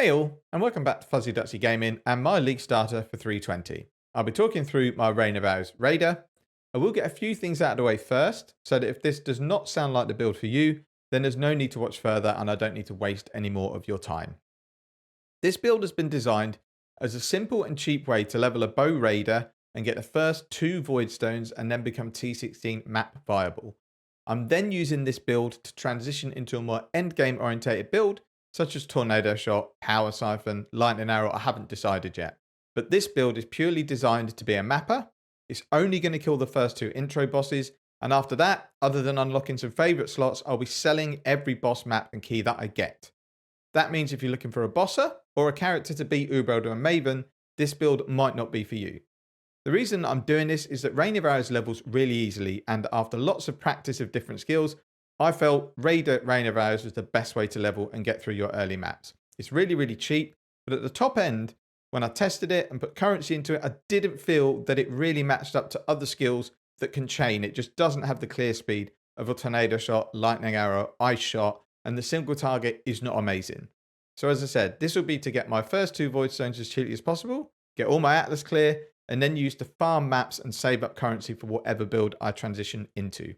Hey all, and welcome back to Fuzzy Ducksy Gaming and my league starter for 3.20. I'll be talking through my Raider Raider. I will get a few things out of the way first, so that if this does not sound like the build for you, then there's no need to watch further and I don't need to waste any more of your time. This build has been designed as a simple and cheap way to level a bow Raider and get the first 2 voidstones and then become T16 map viable. I'm then using this build to transition into a more endgame orientated build such as Tornado Shot, Power Siphon, Lightning Arrow. I haven't decided yet. But this build is purely designed to be a mapper. It's only going to kill the first 2 intro bosses. And after that, other than unlocking some favorite slots, I'll be selling every boss map and key that I get. That means if you're looking for a bosser or a character to beat Uberelder and Maven, this build might not be for you. The reason I'm doing this is that Rain of Arrows levels really easily, and after lots of practice of different skills, I felt Raider Rain of Arrows was the best way to level and get through your early maps. It's really, really cheap, but at the top end, when I tested it and put currency into it, I didn't feel that it really matched up to other skills that can chain. It just doesn't have the clear speed of a Tornado Shot, Lightning Arrow, Ice Shot, and the single target is not amazing. So as I said, this will be to get my first 2 Voidstones as cheaply as possible, get all my Atlas clear, and then use to farm maps and save up currency for whatever build I transition into.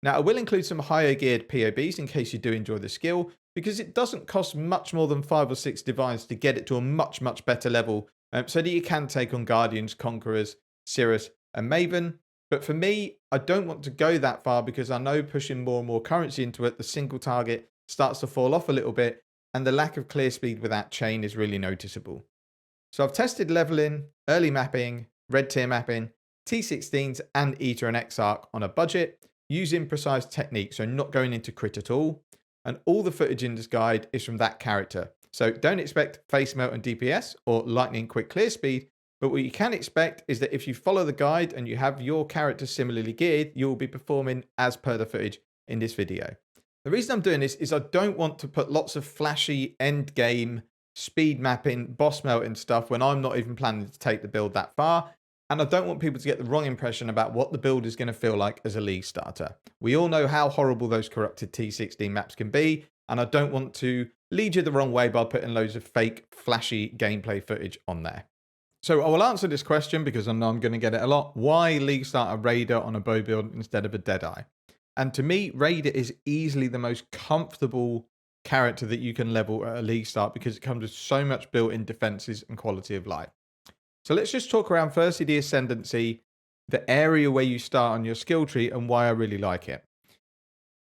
Now, I will include some higher geared POBs in case you do enjoy the skill, because it doesn't cost much more than 5 or 6 divines to get it to a much, much better level, so that you can take on Guardians, Conquerors, Cirrus, and Maven. But for me, I don't want to go that far because I know pushing more and more currency into it, the single target starts to fall off a little bit, and the lack of clear speed with that chain is really noticeable. So I've tested leveling, early mapping, red tier mapping, T16s, and Eater and Exarch on a budget, using precise technique, so not going into crit at all. And all the footage in this guide is from that character. So don't expect face melt and DPS or lightning quick clear speed, but what you can expect is that if you follow the guide and you have your character similarly geared, you will be performing as per the footage in this video. The reason I'm doing this is I don't want to put lots of flashy end game speed mapping, boss melting stuff when I'm not even planning to take the build that far. And I don't want people to get the wrong impression about what the build is going to feel like as a league starter. We all know how horrible those corrupted T16 maps can be, and I don't want to lead you the wrong way by putting loads of fake, flashy gameplay footage on there. So I will answer this question because I know I'm going to get it a lot. Why league start a Raider on a bow build instead of a Deadeye? And to me, Raider is easily the most comfortable character that you can level at a league start because it comes with so much built-in defenses and quality of life. So let's just talk around firstly the Ascendancy, the area where you start on your skill tree, and why I really like it.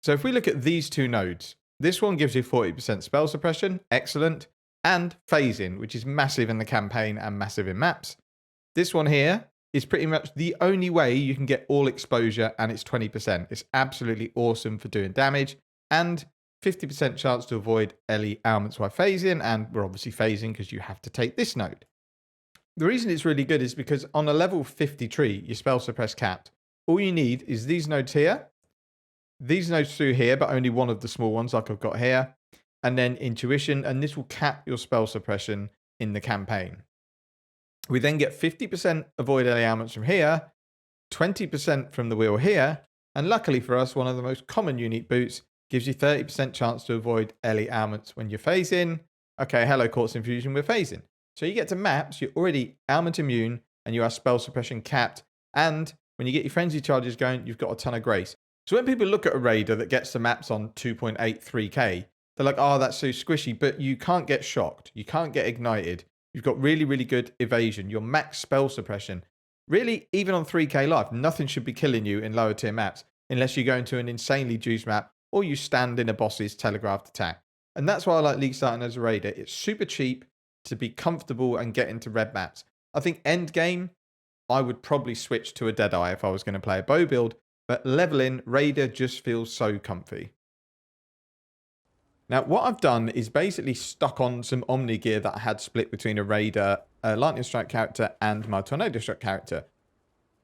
So if we look at these 2 nodes, this one gives you 40% spell suppression, excellent, and phasing, which is massive in the campaign and massive in maps. This one here is pretty much the only way you can get all exposure, and it's 20%. It's absolutely awesome for doing damage, and 50% chance to avoid LE ailments while phasing, and we're obviously phasing because you have to take this node. The reason it's really good is because on a level 50 tree, your spell suppress capped. All you need is these nodes here, these nodes through here, but only one of the small ones like I've got here, and then intuition, and this will cap your spell suppression in the campaign. We then get 50% avoid LA ailments from here, 20% from the wheel here, and luckily for us, one of the most common unique boots gives you 30% chance to avoid LE ailments when you're phasing. Okay, hello Quartz Infusion, we're phasing. So you get to maps, you're already ailment immune, and you are spell suppression capped. And when you get your frenzy charges going, you've got a ton of grace. So when people look at a Raider that gets the maps on 2.83k, they're like, oh, that's so squishy. But you can't get shocked. You can't get ignited. You've got really, really good evasion. Your max spell suppression. Really, even on 3k life, nothing should be killing you in lower tier maps unless you go into an insanely juiced map or you stand in a boss's telegraphed attack. And that's why I like league starting as a Raider. It's super cheap to be comfortable and get into red maps. I think end game, I would probably switch to a Deadeye if I was going to play a bow build, but leveling, Raider just feels so comfy. Now, what I've done is basically stuck on some Omni gear that I had split between a Raider, a Lightning Strike character, and my Tornado Strike character.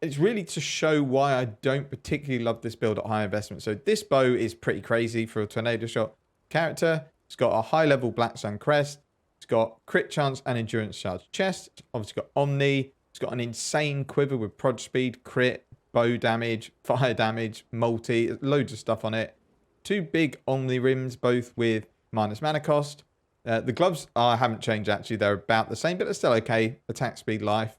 It's really to show why I don't particularly love this build at high investment. So this bow is pretty crazy for a Tornado Shot character. It's got a high level Black Sun crest. It's got crit chance and endurance charge chest. It's obviously got Omni. It's got an insane quiver with prod speed, crit, bow damage, fire damage, multi, loads of stuff on it. 2 big Omni rims, both with minus mana cost. The gloves haven't changed actually. They're about the same, but they're still okay. Attack speed, life.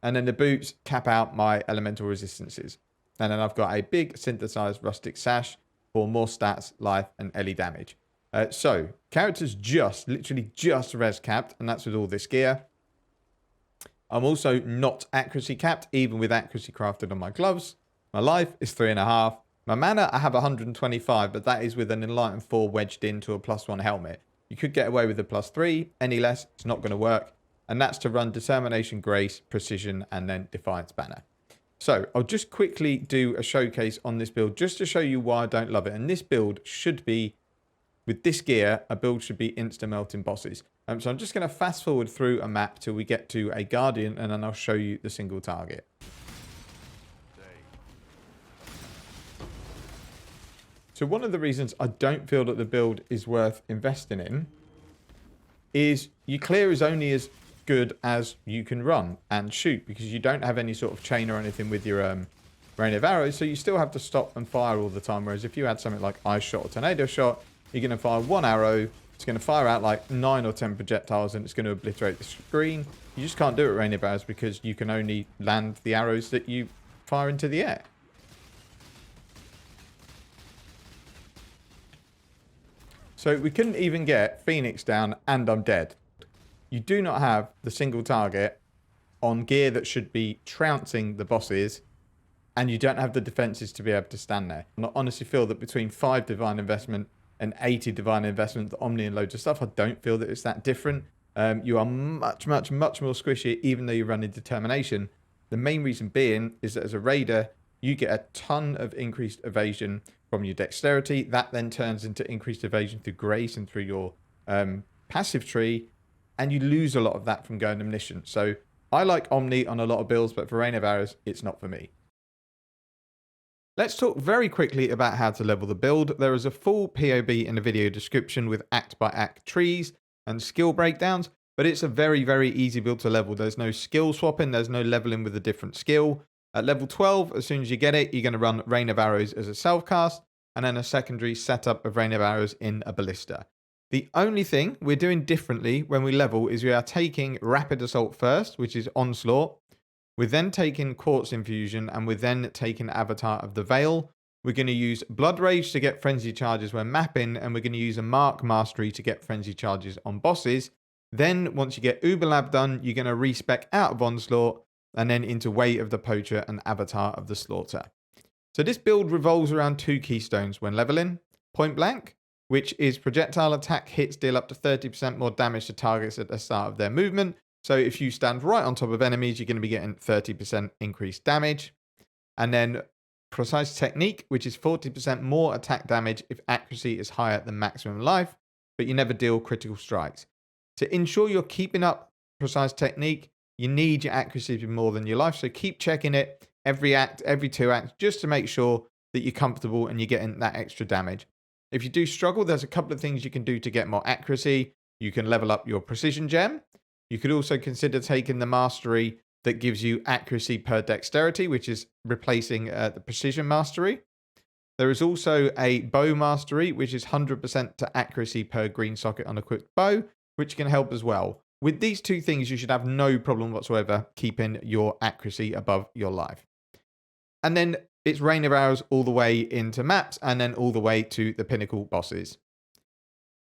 And then the boots cap out my elemental resistances. And then I've got a big synthesized rustic sash for more stats, life, and ele damage. So, characters literally just res capped, and that's with all this gear. I'm also not accuracy capped, even with accuracy crafted on my gloves. My life is 3.5. My mana, I have 125, but that is with an Enlightened 4 wedged into a +1 helmet. You could get away with a +3. Any less, it's not going to work. And that's to run Determination, Grace, Precision, and then Defiance banner. So, I'll just quickly do a showcase on this build, just to show you why I don't love it. And this build should be, with this gear, a build should be insta-melting bosses. So I'm just going to fast forward through a map till we get to a Guardian, and then I'll show you the single target. So one of the reasons I don't feel that the build is worth investing in is your clear is only as good as you can run and shoot, because you don't have any sort of chain or anything with your rain of arrows, so you still have to stop and fire all the time. Whereas if you had something like Ice Shot or Tornado Shot, you're going to fire one arrow, it's going to fire out like 9 or 10 projectiles, and it's going to obliterate the screen. You just can't do it with rain of arrows because you can only land the arrows that you fire into the air. So we couldn't even get Phoenix down, and I'm dead. You do not have the single target on gear that should be trouncing the bosses, and you don't have the defenses to be able to stand there. And I honestly feel that between 5 Divine Investment and 80 Divine Investment, the Omni and loads of stuff, I don't feel that it's that different. You are much more squishy, even though you're running Determination. The main reason being is that as a Raider, you get a ton of increased evasion from your dexterity. That then turns into increased evasion through Grace and through your passive tree, and you lose a lot of that from going Omniscient. So I like Omni on a lot of builds, but for Rain of Arrows, it's not for me. Let's talk very quickly about how to level the build. There is a full POB in the video description with act-by-act trees and skill breakdowns, but it's a very, very easy build to level. There's no skill swapping, there's no leveling with a different skill. At level 12, as soon as you get it, you're going to run Rain of Arrows as a self-cast, and then a secondary setup of Rain of Arrows in a Ballista. The only thing we're doing differently when we level is we are taking Rapid Assault first, which is Onslaught. We're then taking Quartz Infusion, and we're then taking Avatar of the Veil. We're going to use Blood Rage to get Frenzy Charges when mapping, and we're going to use a Mark Mastery to get Frenzy Charges on bosses. Then, once you get Uberlab done, you're going to respec out of Onslaught, and then into Weight of the Poacher and Avatar of the Slaughter. So this build revolves around 2 keystones when leveling. Point Blank, which is projectile attack hits deal up to 30% more damage to targets at the start of their movement. So if you stand right on top of enemies, you're going to be getting 30% increased damage. And then Precise Technique, which is 40% more attack damage if accuracy is higher than maximum life, but you never deal critical strikes. To ensure you're keeping up Precise Technique, you need your accuracy to be more than your life. So keep checking it every act, every 2 acts, just to make sure that you're comfortable and you're getting that extra damage. If you do struggle, there's a couple of things you can do to get more accuracy. You can level up your Precision Gem. You could also consider taking the Mastery that gives you accuracy per dexterity, which is replacing the Precision Mastery. There is also a Bow Mastery, which is 100% to accuracy per green socket on equipped bow, which can help as well. With these 2 things, you should have no problem whatsoever keeping your accuracy above your life. And then it's Rain of Arrows all the way into maps, and then all the way to the Pinnacle Bosses.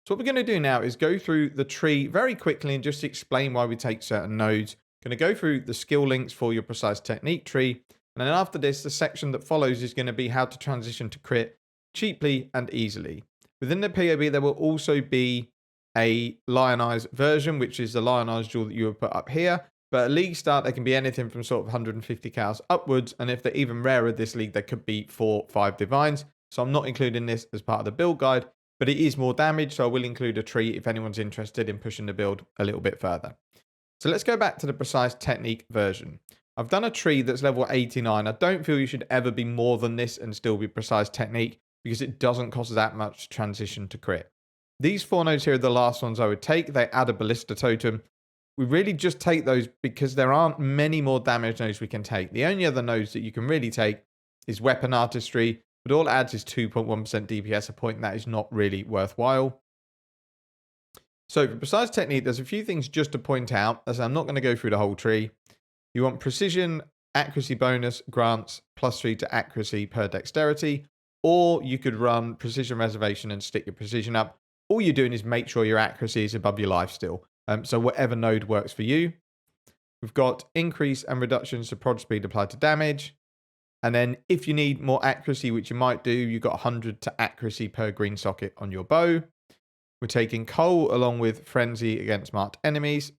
So what we're going to do now is go through the tree very quickly and just explain why we take certain nodes. Going to go through the skill links for your Precise Technique tree, and then after this, the section that follows is going to be how to transition to crit cheaply and easily. Within the POB, there will also be a Lionized version, which is the Lionized jewel that you would put up here. But at league start, they can be anything from sort of 150 cows upwards. And if they're even rarer this league, there could be 4, 5 divines. So I'm not including this as part of the build guide, but it is more damage. So I will include a tree if anyone's interested in pushing the build a little bit further. So let's go back to the Precise Technique version. I've done a tree that's level 89. I don't feel you should ever be more than this and still be Precise Technique, because it doesn't cost that much to transition to crit. These 4 nodes here are the last ones I would take. They add a Ballista Totem. We really just take those because there aren't many more damage nodes we can take. The only other nodes that you can really take is Weapon Artistry, but all it adds is 2.1% DPS a point, and that is not really worthwhile. So for precise technique, there's a few things just to point out, as I'm not going to go through the whole tree. You want precision, accuracy bonus, grants, +3 to accuracy per dexterity, or you could run precision reservation and stick your precision up. All you're doing is make sure your accuracy is above your life still. So whatever node works for you. We've got increase and reductions to prod speed applied to damage. And then if you need more accuracy, which you might do, you've got 100 to accuracy per green socket on your bow. We're taking coal along with frenzy against marked enemies.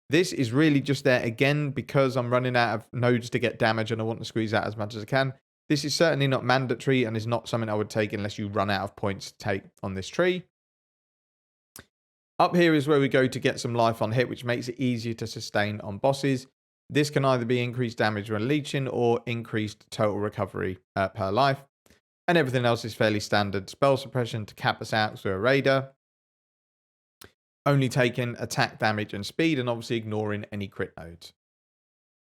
This is really just there again because I'm running out of nodes to get damage and I want to squeeze out as much as I can. This is certainly not mandatory and is not something I would take unless you run out of points to take on this tree. Up here is where we go to get some life on hit, which makes it easier to sustain on bosses. This can either be increased damage when leeching or increased total recovery per life. And everything else is fairly standard. Spell suppression to cap us out through a raider. Only taking attack damage and speed, and obviously ignoring any crit nodes.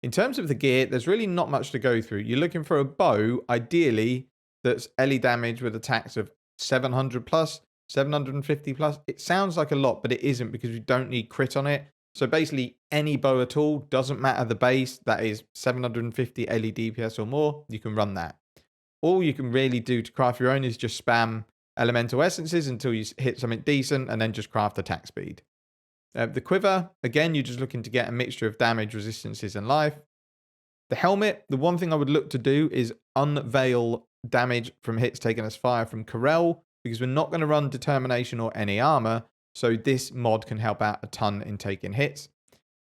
In terms of the gear, there's really not much to go through. You're looking for a bow, ideally, that's LE damage with attacks of 700 plus, 750 plus. It sounds like a lot, but it isn't because you don't need crit on it. So basically, any bow at all, doesn't matter the base, that is 750 LE DPS or more, you can run that. All you can really do to craft your own is just spam elemental essences until you hit something decent and then just craft attack speed. The quiver, again, you're just looking to get a mixture of damage, resistances, and life. The helmet, the one thing I would look to do is unveil damage from hits taken as fire from Corel, because we're not going to run determination or any armor, so this mod can help out a ton in taking hits.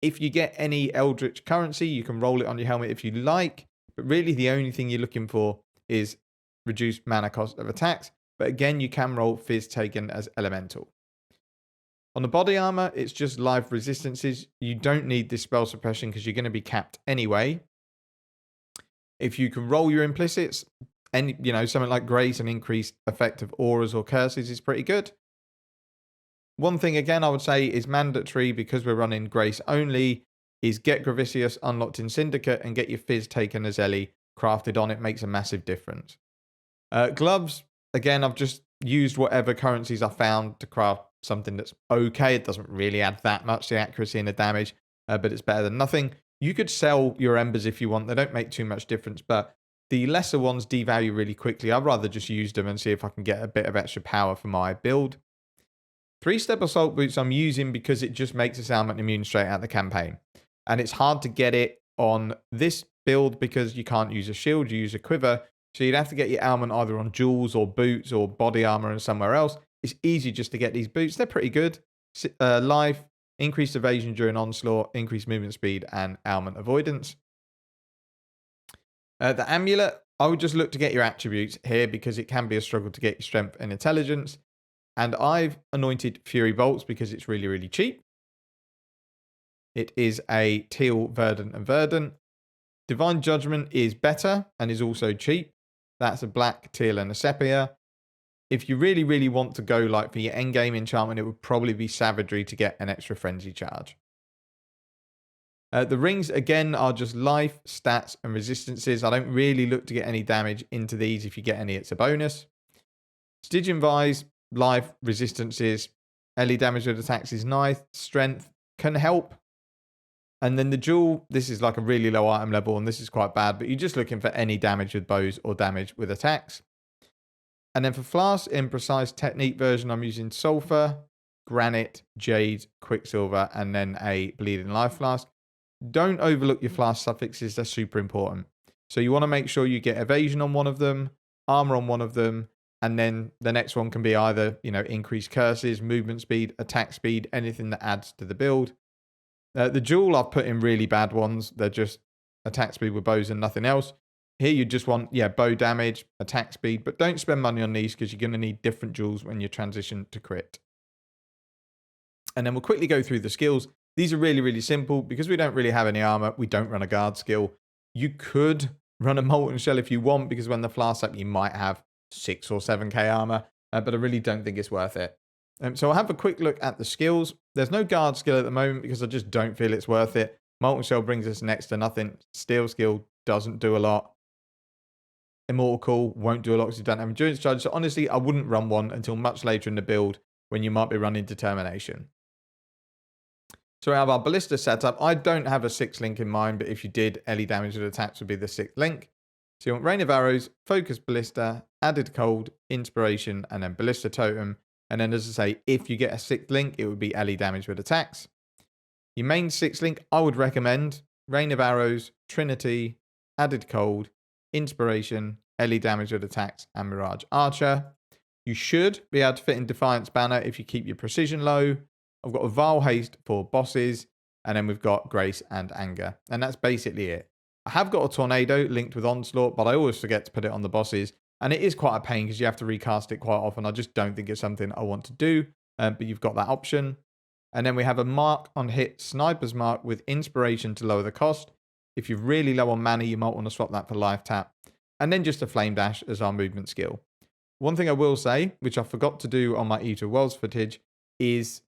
If you get any Eldritch currency, you can roll it on your helmet if you like, but really the only thing you're looking for is reduced mana cost of attacks. But again, you can roll Fizz taken as elemental. On the body armor, it's just life resistances. You don't need this spell suppression because you're going to be capped anyway. If you can roll your implicits, and something like grace and increased effect of auras or curses is pretty good. One thing again I would say is mandatory because we're running grace only is get Gravicius unlocked in Syndicate and get your Fizz taken as Ellie crafted on. It makes a massive difference. Gloves. Again, I've just used whatever currencies I found to craft something that's okay. It doesn't really add that much to the accuracy and the damage, but it's better than nothing. You could sell your embers if you want. They don't make too much difference, but the lesser ones devalue really quickly. I'd rather just use them and see if I can get a bit of extra power for my build. 3-step assault boots I'm using because it just makes us ailment immune straight out of the campaign. And it's hard to get it on this build because you can't use a shield, you use a quiver. So you'd have to get your ailment either on jewels or boots or body armor and somewhere else. It's easy just to get these boots. They're pretty good. Life, increased evasion during onslaught, increased movement speed, and ailment avoidance. The amulet, I would just look to get your attributes here because it can be a struggle to get your strength and intelligence. And I've anointed Fury Bolts because it's really, really cheap. It is a teal, verdant, and verdant. Divine Judgment is better and is also cheap. That's a black, teal, and a sepia. If you really, really want to go like for your endgame enchantment, it would probably be Savagery to get an extra frenzy charge. The rings, again, are just life, stats, and resistances. I don't really look to get any damage into these. If you get any, it's a bonus. Stygian Vise, life, resistances, LE damage with attacks is nice. Strength can help. And then the jewel, this is like a really low item level, and this is quite bad, but you're just looking for any damage with bows or damage with attacks. And then for flasks, in precise technique version, I'm using sulfur, granite, jade, quicksilver, and then a bleeding life flask. Don't overlook your flask suffixes, they're super important. So you want to make sure you get evasion on one of them, armor on one of them, and then the next one can be either, increased curses, movement speed, attack speed, anything that adds to the build. The jewel, I've put in really bad ones. They're just attack speed with bows and nothing else. Here you just want, bow damage, attack speed, but don't spend money on these because you're going to need different jewels when you transition to crit. And then we'll quickly go through the skills. These are really, really simple. Because we don't really have any armor, we don't run a guard skill. You could run a molten shell if you want, because when the flask's up, you might have 6 or 7k armor, but I really don't think it's worth it. So I'll have a quick look at the skills. There's no guard skill at the moment because I just don't feel it's worth it. Molten Shell brings us next to nothing. Steel skill doesn't do a lot. Immortal Call won't do a lot because you don't have endurance charge. So honestly, I wouldn't run one until much later in the build when you might be running Determination. So we have our ballista setup. I don't have a 6th link in mind, but if you did, LE damage with attacks would be the 6th link. So you want Rain of Arrows, Focus Ballista, Added Cold, Inspiration, and then Ballista Totem. And then as I say, if you get a 6th link, it would be LE damage with attacks. Your main 6th link, I would recommend Rain of Arrows, Trinity, Added Cold, Inspiration, LE damage with attacks, and Mirage Archer. You should be able to fit in Defiance Banner if you keep your precision low. I've got a Vile Haste for bosses, and then we've got Grace and Anger. And that's basically it. I have got a Tornado linked with Onslaught, but I always forget to put it on the bosses. And it is quite a pain because you have to recast it quite often. I just don't think it's something I want to do, but you've got that option. And then we have a Mark on Hit Sniper's Mark with Inspiration to lower the cost. If you're really low on mana, you might want to swap that for Life Tap. And then just a Flame Dash as our movement skill. One thing I will say, which I forgot to do on my Eater Worlds footage, is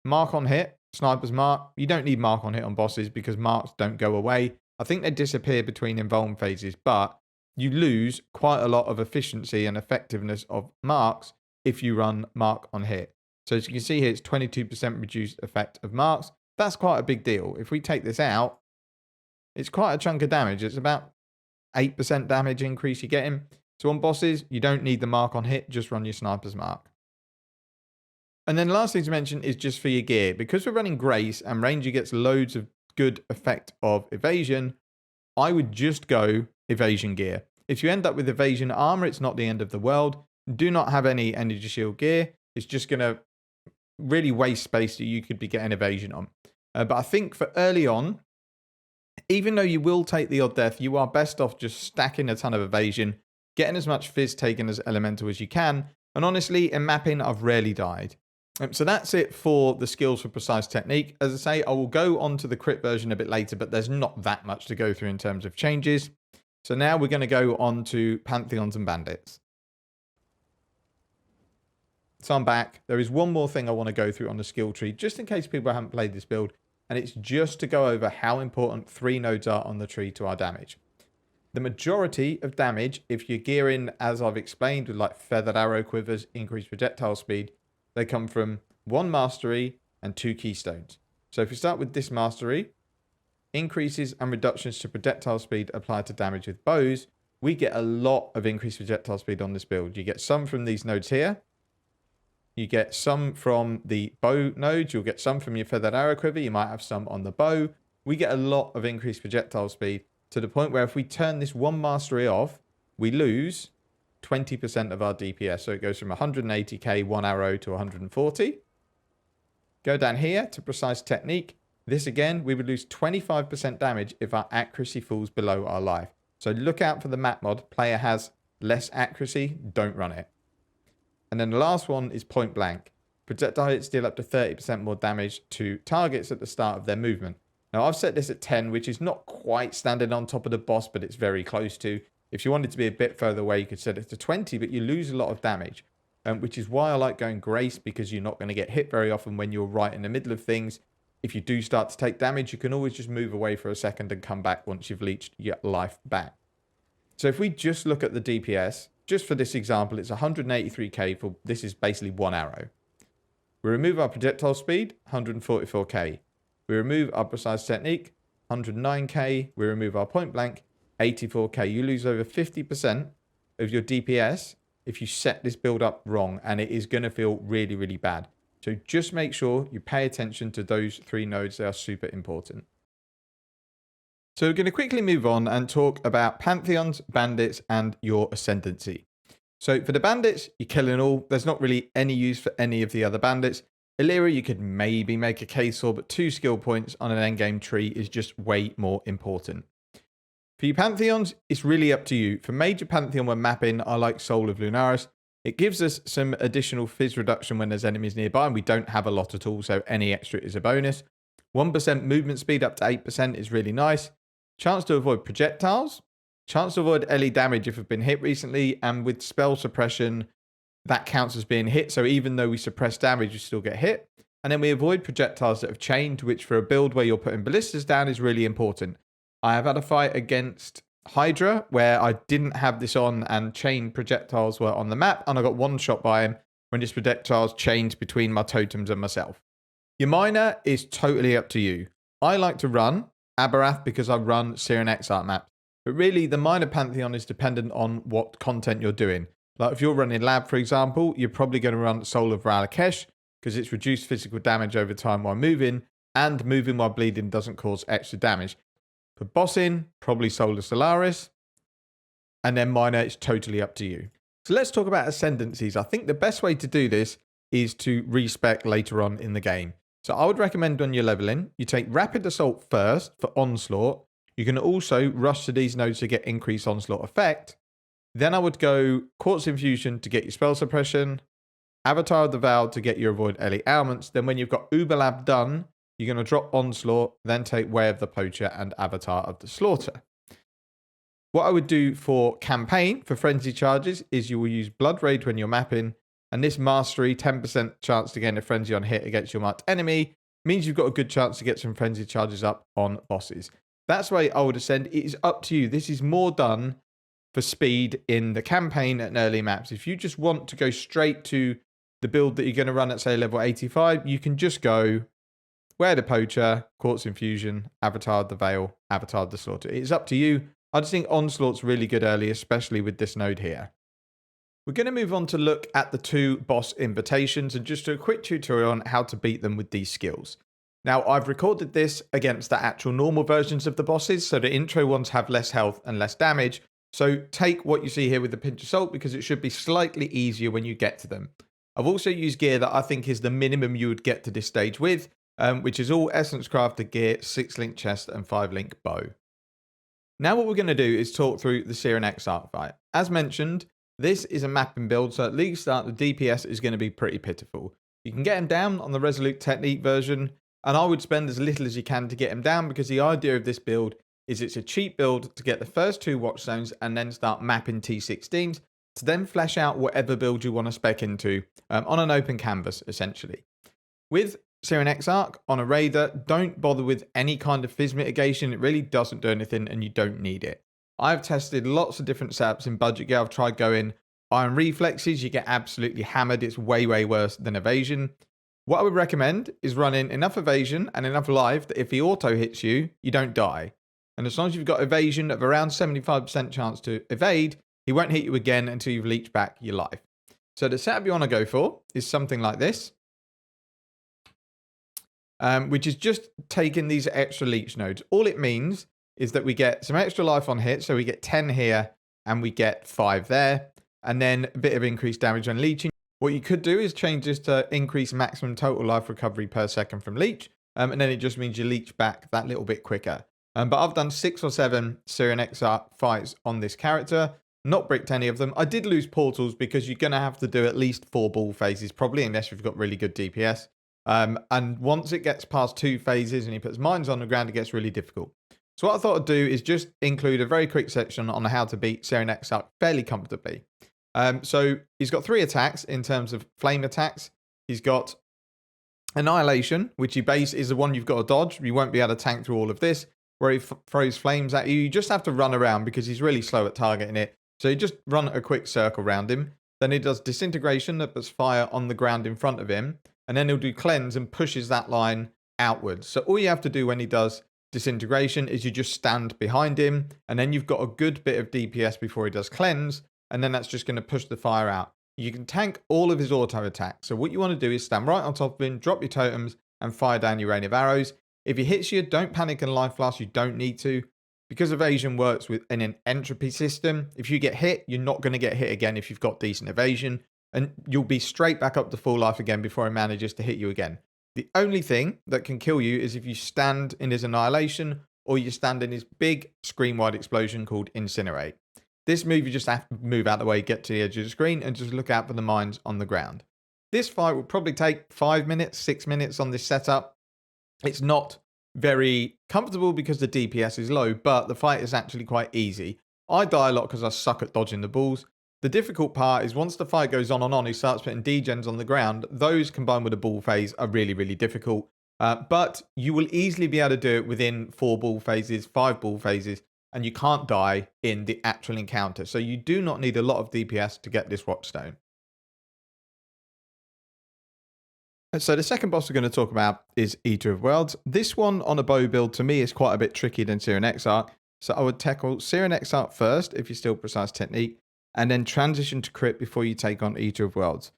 Mark on Hit, Sniper's Mark. You don't need Mark on Hit on bosses because marks don't go away. I think they disappear between invuln phases, but you lose quite a lot of efficiency and effectiveness of marks if you run Mark on Hit. So as you can see here, it's 22% reduced effect of marks. That's quite a big deal. If we take this out, it's quite a chunk of damage. It's about 8% damage increase you're getting. So on bosses, you don't need the Mark on Hit, just run your Sniper's Mark. And then the last thing to mention is just for your gear. Because we're running Grace and Ranger gets loads of good effect of evasion, I would just go evasion gear. If you end up with evasion armor, it's not the end of the world. Do not have any energy shield gear. It's just going to really waste space that you could be getting evasion on. But I think for early on, even though you will take the odd death, you are best off just stacking a ton of evasion, getting as much fizz taken as elemental as you can. And honestly, in mapping, I've rarely died. So that's it for the skills for Precise Technique. As I say, I will go on to the crit version a bit later, but there's not that much to go through in terms of changes. So now we're going to go on to Pantheons and Bandits. So I'm back. There is one more thing I want to go through on the skill tree, just in case people haven't played this build, and it's just to go over how important 3 nodes are on the tree to our damage. The majority of damage, if you're gearing, as I've explained, with like feathered arrow quivers, increased projectile speed, they come from 1 mastery and 2 keystones. So if we start with this mastery, increases and reductions to projectile speed applied to damage with bows, we get a lot of increased projectile speed on this build. You get some from these nodes here. You get some from the bow nodes. You'll get some from your feathered arrow quiver. You might have some on the bow. We get a lot of increased projectile speed to the point where if we turn this 1 mastery off, we lose 20% of our DPS. So it goes from 180k 1 arrow to 140. Go down here to Precise Technique. This again, we would lose 25% damage if our accuracy falls below our life. So look out for the map mod. Player has less accuracy, don't run it. And then the last one is Point Blank. Projectile hits deal up to 30% more damage to targets at the start of their movement. Now I've set this at 10, which is not quite standing on top of the boss, but it's very close to. If you wanted to be a bit further away, you could set it to 20, but you lose a lot of damage. Which is why I like going Grace, because you're not going to get hit very often when you're right in the middle of things. If you do start to take damage, you can always just move away for a second and come back once you've leached your life back. So if we just look at the DPS, just for this example, it's 183k for, this is basically 1 arrow. We remove our projectile speed, 144k. We remove our Precise Technique, 109k. We remove our Point Blank, 84k. You lose over 50% of your DPS if you set this build up wrong, and it is going to feel really, really bad. So just make sure you pay attention to those 3 nodes. They are super important. So we're going to quickly move on and talk about Pantheons, Bandits, and your Ascendancy. So for the Bandits, you're killing all. There's not really any use for any of the other Bandits. Illyria, you could maybe make a case for, but 2 skill points on an endgame tree is just way more important. For your Pantheons, it's really up to you. For major Pantheon when mapping, I like Soul of Lunaris. It gives us some additional fizz reduction when there's enemies nearby, and we don't have a lot at all, so any extra is a bonus. 1% movement speed up to 8% is really nice. Chance to avoid projectiles. Chance to avoid LE damage if we've been hit recently, and with spell suppression, that counts as being hit, so even though we suppress damage, you still get hit. And then we avoid projectiles that have chained, which for a build where you're putting ballistas down is really important. I have had a fight against Hydra where I didn't have this on and chain projectiles were on the map, and I got 1 shot by him, when his projectiles change between my totems and myself. Your miner is totally up to you. I like to run Abarath because I run Searing Exarch maps. But really, the miner Pantheon is dependent on what content you're doing. Like if you're running Lab, for example, you're probably going to run Soul of Ralakesh because it's reduced physical damage over time while moving, and moving while bleeding doesn't cause extra damage. For bossing, probably Soul of Solaris, and then miner, it's totally up to you. So let's talk about Ascendancies. I think the best way to do this is to respec later on in the game. So I would recommend when you're leveling, you take Rapid Assault first for Onslaught. You can also rush to these nodes to get increased Onslaught effect. Then I would go Quartz Infusion to get your spell suppression, Avatar of the Veil to get your avoid elite ailments. Then when you've got Uberlab done, you're going to drop Onslaught, then take Way of the Poacher and Avatar of the Slaughter. What I would do for campaign, for frenzy charges, is you will use Blood Rage when you're mapping, and this mastery, 10% chance to gain a frenzy on hit against your marked enemy, means you've got a good chance to get some frenzy charges up on bosses. That's why I would ascend. It is up to you. This is more done for speed in the campaign and early maps. If you just want to go straight to the build that you're going to run at, say, level 85, you can just go Way of the Poacher, Quartz Infusion, Avatar of the Veil, Avatar of the Slaughter. It's up to you. I just think Onslaught's really good early, especially with this node here. We're going to move on to look at the 2 boss invitations and just do a quick tutorial on how to beat them with these skills. Now, I've recorded this against the actual normal versions of the bosses, so the intro ones have less health and less damage. So take what you see here with a pinch of salt because it should be slightly easier when you get to them. I've also used gear that I think is the minimum you would get to this stage with, which is all Essence Crafted gear, 6-link chest and 5-link bow. Now what we're going to do is talk through the Searing Exarch fight. As mentioned, this is a mapping build, so at league start the DPS is going to be pretty pitiful. You can get him down on the Resolute Technique version, and I would spend as little as you can to get him down because the idea of this build is it's a cheap build to get the first 2 watchstones and then start mapping T16s to then flesh out whatever build you want to spec into on an open canvas, essentially. With Searing Exarch on a Raider, don't bother with any kind of Fizz mitigation. It really doesn't do anything and you don't need it. I've tested lots of different setups in budget gear. I've tried going Iron Reflexes. You get absolutely hammered. It's way, way worse than Evasion. What I would recommend is running enough Evasion and enough Life that if he auto hits you, you don't die. And as long as you've got Evasion of around 75% chance to evade, he won't hit you again until you've leached back your life. So the setup you want to go for is something like this. Which is just taking these extra leech nodes. All it means is that we get some extra life on hit, so we get 10 here and we get 5 there, and then a bit of increased damage on leeching. What you could do is change this to increase maximum total life recovery per second from leech, and then it just means you leech back that little bit quicker. But I've done 6 or 7 Searing Exarch fights on this character, not bricked any of them. I did lose portals because you're going to have to do at least 4 ball phases, probably, unless you've got really good DPS. And once it gets past 2 phases and he puts mines on the ground, it gets really difficult. So what I thought I'd do is just include a very quick section on how to beat Searing Exarch fairly comfortably. So he's got 3 attacks in terms of flame attacks. He's got Annihilation, which is the one you've got to dodge. You won't be able to tank through all of this, where he throws flames at you. You just have to run around because he's really slow at targeting it. So you just run a quick circle around him. Then he does Disintegration that puts fire on the ground in front of him. And then he'll do Cleanse and pushes that line outwards. So all you have to do when he does Disintegration is you just stand behind him. And then you've got a good bit of DPS before he does Cleanse. And then that's just going to push the fire out. You can tank all of his auto attacks. So what you want to do is stand right on top of him, drop your totems, and fire down your rain of arrows. If he hits you, don't panic and life flash. You don't need to. Because evasion works in an entropy system, if you get hit, you're not going to get hit again if you've got decent evasion. And you'll be straight back up to full life again before he manages to hit you again. The only thing that can kill you is if you stand in his Annihilation or you stand in his big screen-wide explosion called Incinerate. This move, you just have to move out of the way, get to the edge of the screen, and just look out for the mines on the ground. This fight will probably take 5 minutes, 6 minutes on this setup. It's not very comfortable because the DPS is low, but the fight is actually quite easy. I die a lot because I suck at dodging the balls. The difficult part is once the fight goes on and on, he starts putting degens on the ground. Those combined with a ball phase are really, really difficult. But you will easily be able to do it within 4 ball phases, 5 ball phases, and you can't die in the actual encounter. So you do not need a lot of DPS to get this Watchstone. So the second boss we're going to talk about is Eater of Worlds. This one on a bow build to me is quite a bit trickier than Searing Exarch. So I would tackle Searing Exarch first if you're still precise technique, and then transition to crit before you take on Eater of Worlds.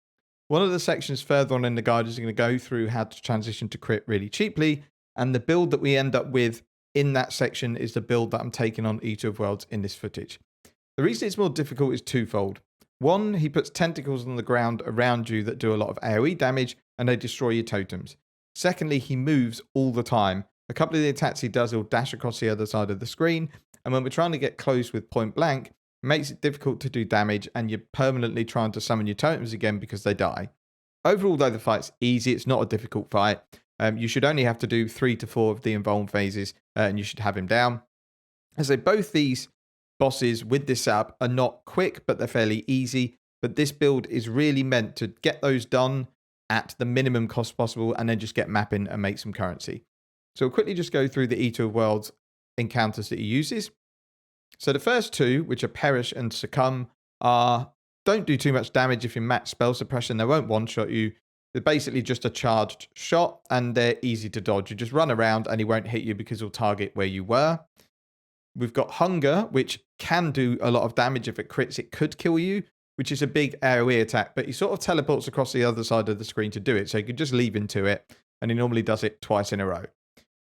One of the sections further on in the guide is going to go through how to transition to crit really cheaply, and the build that we end up with in that section is the build that I'm taking on Eater of Worlds in this footage. The reason it's more difficult is twofold. One, he puts tentacles on the ground around you that do a lot of AoE damage and they destroy your totems. Secondly, he moves all the time. A couple of the attacks he does, he'll dash across the other side of the screen, and when we're trying to get close with point blank, it makes it difficult to do damage and you're permanently trying to summon your totems again because they die. Overall, though, the fight's easy. It's not a difficult fight. You should only have to do 3 to 4 of the involved phases and you should have him down. I say both these bosses with this setup are not quick, but they're fairly easy. But this build is really meant to get those done at the minimum cost possible and then just get mapping and make some currency. So we'll quickly just go through the Eater of Worlds encounters that he uses. So the first two, which are Perish and Succumb, don't do too much damage if you match spell suppression. They won't one-shot you. They're basically just a charged shot and they're easy to dodge. You just run around and he won't hit you because he'll target where you were. We've got Hunger, which can do a lot of damage. If it crits, it could kill you, which is a big AoE attack, but he sort of teleports across the other side of the screen to do it. So you could just leave him to it, and he normally does it twice in a row.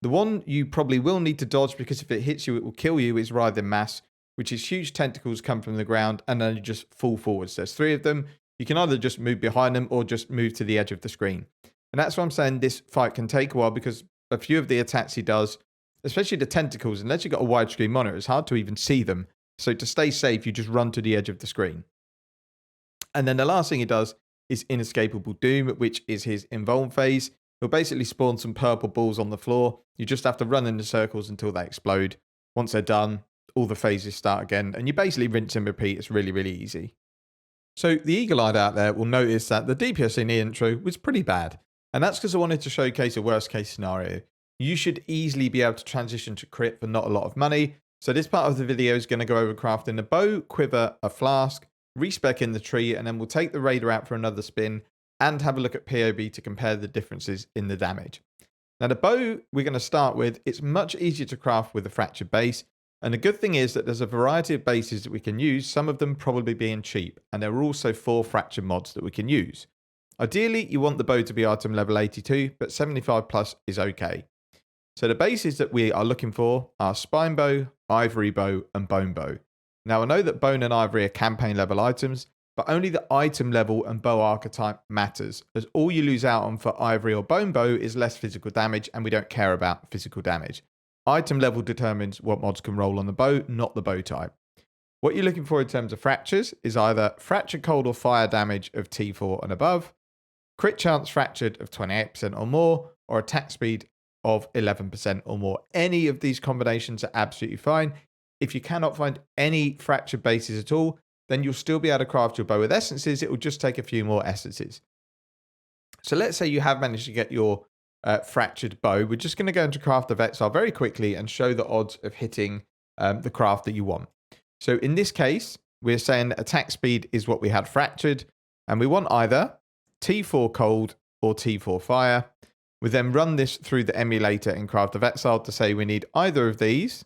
The one you probably will need to dodge because if it hits you, it will kill you is Writhing Mass, which is huge tentacles come from the ground and then you just fall forwards. There's 3 of them. You can either just move behind them or just move to the edge of the screen. And that's why I'm saying this fight can take a while because a few of the attacks he does, especially the tentacles, unless you've got a widescreen monitor, it's hard to even see them. So to stay safe, you just run to the edge of the screen. And then the last thing he does is Inescapable Doom, which is his involved phase. He'll basically spawn some purple balls on the floor. You just have to run in the circles until they explode. Once they're done, all the phases start again. And you basically rinse and repeat. It's really, really easy. So the eagle-eyed out there will notice that the DPS in the intro was pretty bad. And that's because I wanted to showcase a worst case scenario. You should easily be able to transition to crit for not a lot of money. So this part of the video is going to go over crafting a bow, quiver, a flask, respec-ing the tree, and then we'll take the Raider out for another spin and have a look at POB to compare the differences in the damage. Now the bow we're going to start with, it's much easier to craft with a fractured base. And the good thing is that there's a variety of bases that we can use, some of them probably being cheap. And there are also 4 fractured mods that we can use. Ideally, you want the bow to be item level 82, but 75 plus is okay. So the bases that we are looking for are Spine Bow, Ivory Bow, and Bone Bow. Now I know that Bone and Ivory are campaign level items, but only the item level and bow archetype matters, as all you lose out on for Ivory or Bone Bow is less physical damage, and we don't care about physical damage. Item level determines what mods can roll on the bow, not the bow type. What you're looking for in terms of fractures is either Fractured Cold or Fire damage of T4 and above, Crit Chance Fractured of 28% or more, or Attack Speed of 11% or more. Any of these combinations are absolutely fine. If you cannot find any fractured bases at all, then you'll still be able to craft your bow with essences. It will just take a few more essences. So let's say you have managed to get your fractured bow. We're just going to go into Path of Exile very quickly and show the odds of hitting the craft that you want. So in this case, we're saying attack speed is what we had fractured, and we want either T4 cold or T4 fire. We then run this through the emulator in Path of Exile to say we need either of these,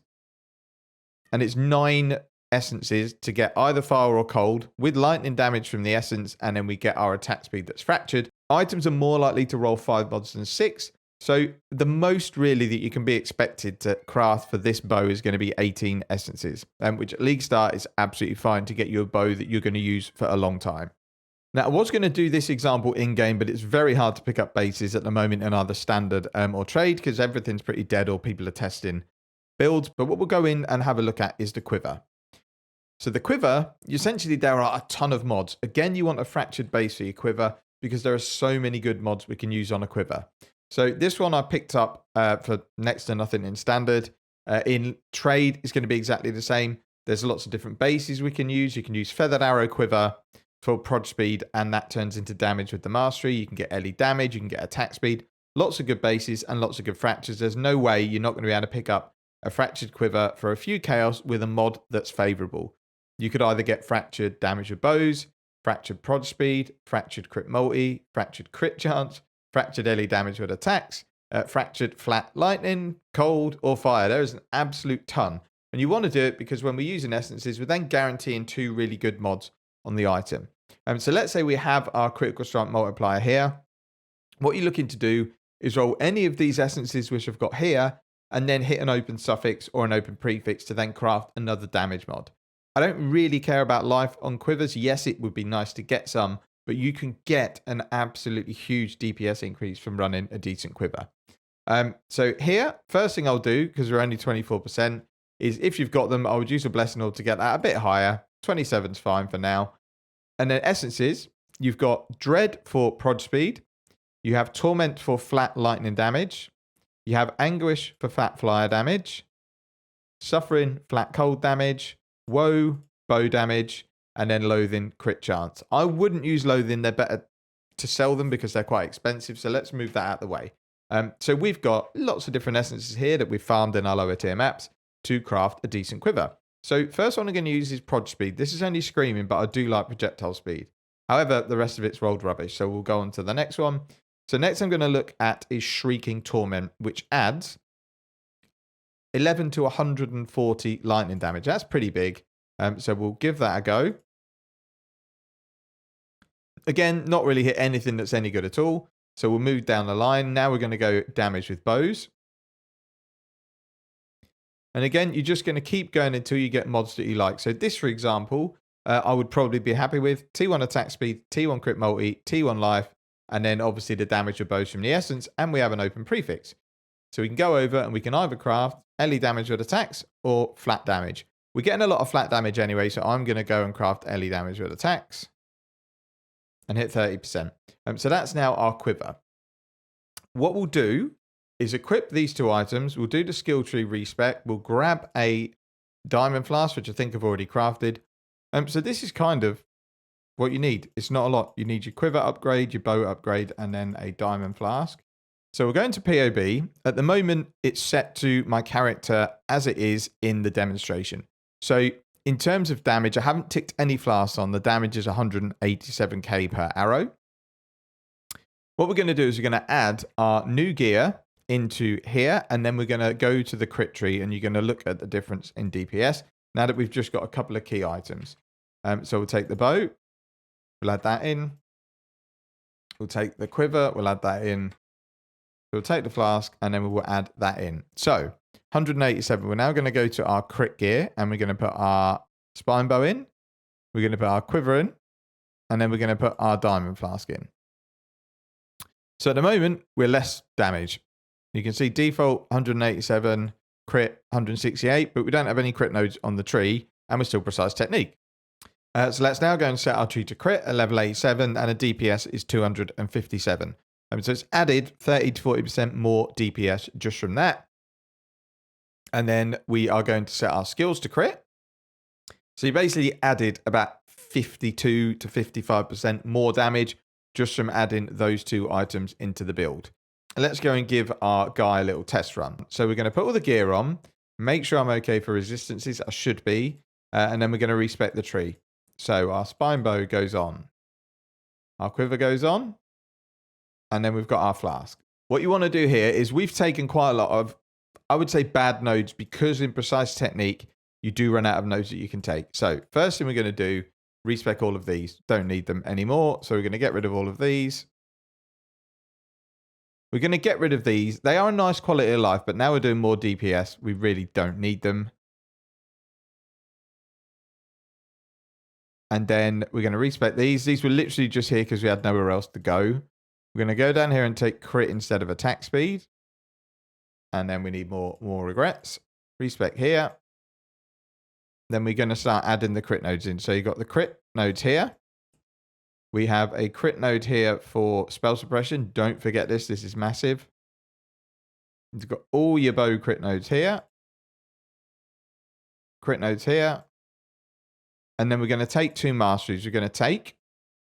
and it's 9 essences to get either fire or cold with lightning damage from the essence, and then we get our attack speed that's fractured. Items are more likely to roll 5 mods than 6, so the most really that you can be expected to craft for this bow is going to be 18 essences, which at League Start is absolutely fine to get you a bow that you're going to use for a long time. Now, I was going to do this example in-game, but it's very hard to pick up bases at the moment in either standard or trade because everything's pretty dead or people are testing builds. But what we'll go in and have a look at is the quiver. So the quiver, essentially there are a ton of mods. Again, you want a fractured base for your quiver because there are so many good mods we can use on a quiver. So this one I picked up for next to nothing in standard. In trade, it's going to be exactly the same. There's lots of different bases we can use. You can use Feathered Arrow Quiver for prod speed, and that turns into damage with the mastery. You can get LE damage, you can get attack speed. Lots of good bases and lots of good fractures. There's no way you're not going to be able to pick up a fractured quiver for a few chaos with a mod that's favorable. You could either get fractured damage with bows, fractured prod speed, fractured crit multi, fractured crit chance, fractured LE damage with attacks, fractured flat lightning, cold, or fire. There is an absolute ton. And you want to do it because when we're using essences, we're then guaranteeing 2 really good mods on the item. So let's say we have our critical strike multiplier here. What you're looking to do is roll any of these essences which I've got here, and then hit an open suffix or an open prefix to then craft another damage mod. I don't really care about life on quivers. Yes, it would be nice to get some, but you can get an absolutely huge DPS increase from running a decent quiver. So here, first thing I'll do, because we're only 24%, is if you've got them, I would use a blessing orb to get that a bit higher. 27's fine for now. And then essences, you've got Dread for prod speed. You have Torment for flat lightning damage. You have Anguish for flat flyer damage. Suffering, flat cold damage. Woe, bow damage. And then Loathing, crit chance. I wouldn't use Loathing. They're better to sell them because they're quite expensive. So let's move that out of the way. So we've got lots of different essences here that we've farmed in our lower tier maps to craft a decent quiver. So first one I'm going to use is prod speed. This is only screaming, but I do like projectile speed. However, the rest of it's rolled rubbish. So we'll go on to the next one. So next I'm going to look at is Shrieking Torment, which adds 11 to 140 lightning damage. That's pretty big. So we'll give that a go. Again, not really hit anything that's any good at all. So we'll move down the line. Now we're going to go damage with bows. And again, you're just going to keep going until you get mods that you like. So this, for example, I would probably be happy with T1 attack speed, T1 crit multi, T1 life, and then obviously the damage of bows from the essence, and we have an open prefix. So we can go over and we can either craft LE damage with attacks or flat damage. We're getting a lot of flat damage anyway, so I'm going to go and craft LE damage with attacks and hit 30%. So that's now our quiver. What we'll do is equip these 2 items. We'll do the skill tree respec. We'll grab a diamond flask, which I think I've already crafted. So this is kind of what you need. It's not a lot. You need your quiver upgrade, your bow upgrade, and then a diamond flask. So we're going to POB. At the moment, it's set to my character as it is in the demonstration. So in terms of damage, I haven't ticked any flasks on. The damage is 187k per arrow. What we're going to do is we're going to add our new gear into here, and then we're going to go to the crit tree, and you're going to look at the difference in DPS now that we've just got a couple of key items. So we'll take the bow, we'll add that in. We'll take the quiver, we'll add that in. We'll take the flask, and then we will add that in. So 187. We're now going to go to our crit gear, and we're going to put our spine bow in. We're going to put our quiver in, and then we're going to put our diamond flask in. So at the moment, we're less damage. You can see default 187, crit 168, but we don't have any crit nodes on the tree, and we're still precise technique. So let's now go and set our tree to crit at level 87, and a DPS is 257. So it's added 30 to 40% more DPS just from that. And then we are going to set our skills to crit. So you basically added about 52 to 55% more damage just from adding those 2 items into the build. Let's go and give our guy a little test run. So we're going to put all the gear on, make sure I'm okay for resistances. I should be. And then we're going to respec the tree. So our spine bow goes on. Our quiver goes on. And then we've got our flask. What you want to do here is we've taken quite a lot of, I would say, bad nodes, because in precise technique, you do run out of nodes that you can take. So first thing we're going to do, respec all of these. Don't need them anymore. So we're going to get rid of all of these. We're going to get rid of these. They are a nice quality of life, but now we're doing more DPS. We really don't need them. And then we're going to respec these. These were literally just here because we had nowhere else to go. We're going to go down here and take crit instead of attack speed. And then we need more regrets. Respec here. Then we're going to start adding the crit nodes in. So you've got the crit nodes here. We have a crit node here for spell suppression. Don't forget this. This is massive. You've got all your bow crit nodes here. Crit nodes here. And then we're going to take 2 masteries. We're going to take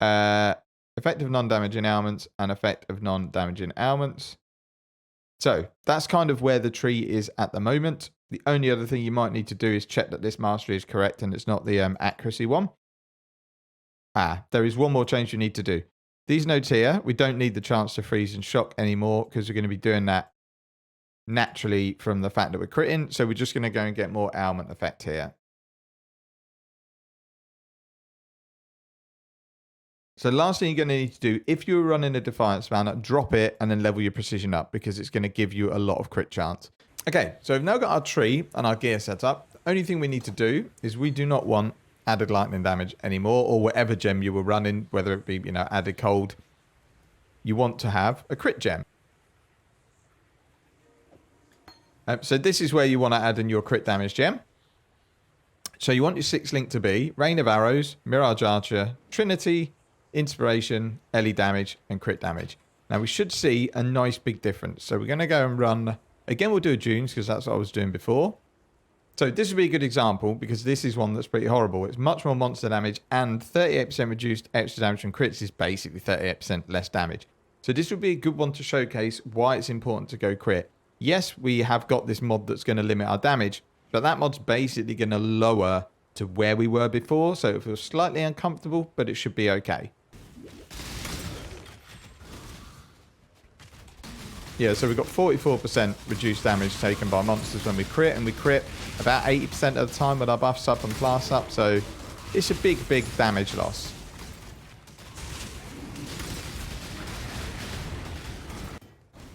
effect of non-damaging ailments and effect of non-damaging ailments. So that's kind of where the tree is at the moment. The only other thing you might need to do is check that this mastery is correct and it's not the accuracy one. There is one more change you need to do. These nodes here, we don't need the chance to freeze and shock anymore because we're going to be doing that naturally from the fact that we're critting. So we're just going to go and get more ailment effect here. So last thing you're going to need to do, if you're running a Defiance banner, drop it and then level your precision up because it's going to give you a lot of crit chance. Okay, so we've now got our tree and our gear set up. The only thing we need to do is we do not want added lightning damage anymore, or whatever gem you were running, whether it be, added cold. You want to have a crit gem. So this is where you want to add in your crit damage gem. So you want your 6 link to be Rain of Arrows, Mirage Archer, Trinity, Inspiration, Ellie damage, and crit damage. Now we should see a nice big difference. So we're going to go and run, again we'll do a Dunes because that's what I was doing before. So this would be a good example because this is one that's pretty horrible. It's much more monster damage and 38% reduced extra damage from crits is basically 38% less damage. So this would be a good one to showcase why it's important to go crit. Yes, we have got this mod that's going to limit our damage, but that mod's basically going to lower to where we were before. So it feels slightly uncomfortable, but it should be okay. Yeah, so we've got 44% reduced damage taken by monsters when we crit, and we crit about 80% of the time with our buffs up and class up, so it's a big, big damage loss.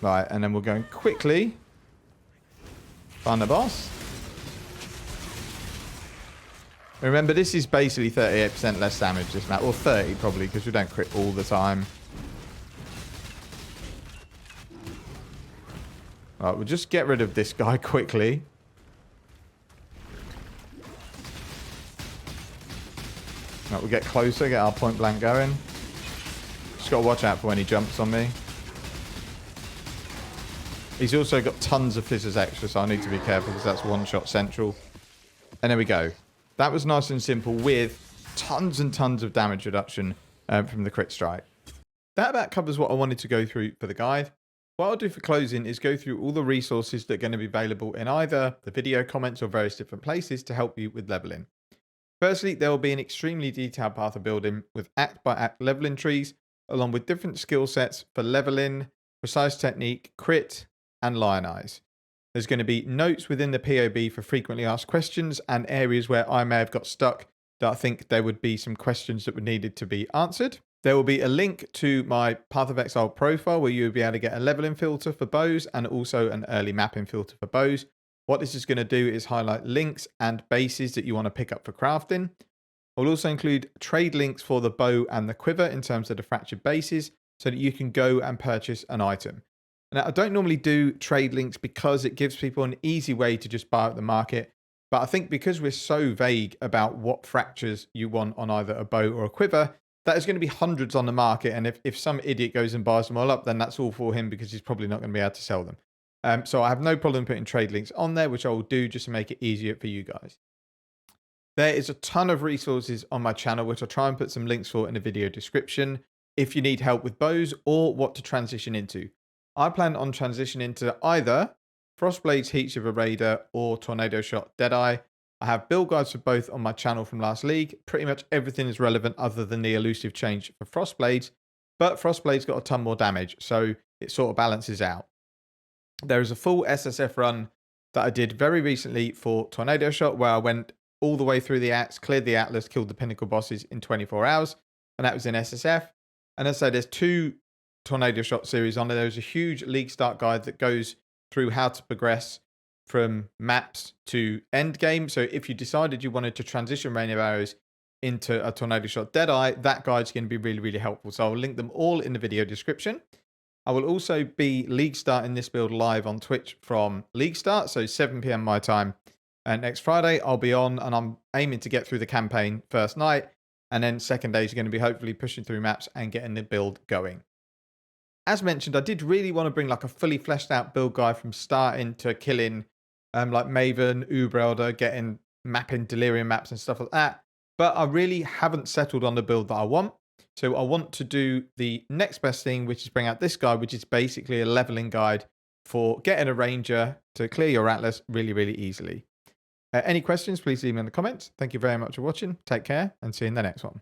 Right, and then we're going quickly find the boss. Remember, this is basically 38% less damage this map, or 30 probably, because we don't crit all the time. Right, we'll just get rid of this guy quickly. Right, we'll get closer, get our point blank going. Just got to watch out for when he jumps on me. He's also got tons of fizzes extra, so I need to be careful because that's one shot central. And there we go. That was nice and simple with tons and tons of damage reduction from the crit strike. That about covers what I wanted to go through for the guide. What I'll do for closing is go through all the resources that are going to be available in either the video comments or various different places to help you with leveling. Firstly, there will be an extremely detailed path of building with act by act leveling trees, along with different skill sets for leveling, precise technique, crit, and lionize. There's going to be notes within the POB for frequently asked questions and areas where I may have got stuck that I think there would be some questions that were needed to be answered. There will be a link to my Path of Exile profile where you'll be able to get a leveling filter for bows and also an early mapping filter for bows. What this is going to do is highlight links and bases that you want to pick up for crafting. I'll also include trade links for the bow and the quiver in terms of the fractured bases so that you can go and purchase an item. Now, I don't normally do trade links because it gives people an easy way to just buy at the market. But I think because we're so vague about what fractures you want on either a bow or a quiver, that is going to be hundreds on the market. And if some idiot goes and buys them all up, then that's all for him because he's probably not going to be able to sell them. So I have no problem putting trade links on there, which I will do just to make it easier for you guys. There is a ton of resources on my channel, which I'll try and put some links for in the video description if you need help with bows or what to transition into. I plan on transitioning into either Frostblades Heatshiver Raider or Tornado Shot Deadeye. I have build guides for both on my channel from last league. Pretty much everything is relevant other than the elusive change for Frostblades, but Frostblades got a ton more damage, so it sort of balances out. There is a full SSF run that I did very recently for Tornado Shot where I went all the way through the acts, cleared the Atlas, killed the Pinnacle Bosses in 24 hours, and that was in SSF. And as I say, there's 2 Tornado Shot series on there. There's a huge league start guide that goes through how to progress from maps to end game. So if you decided you wanted to transition Rain of Arrows into a Tornado Shot Deadeye, that guide's going to be really, really helpful. So I'll link them all in the video description. I will also be league starting this build live on Twitch from league start, so 7 PM my time. And next Friday I'll be on, and I'm aiming to get through the campaign first night, and then second day is going to be hopefully pushing through maps and getting the build going. As mentioned, I did really want to bring like a fully fleshed out build guide from starting to killing like Maven, Uber, getting mapping Delirium maps and stuff like that. But I really haven't settled on the build that I want. So I want to do the next best thing, which is bring out this guide, which is basically a leveling guide for getting a ranger to clear your Atlas really, really easily. Any questions, please leave me in the comments. Thank you very much for watching. Take care and see you in the next one.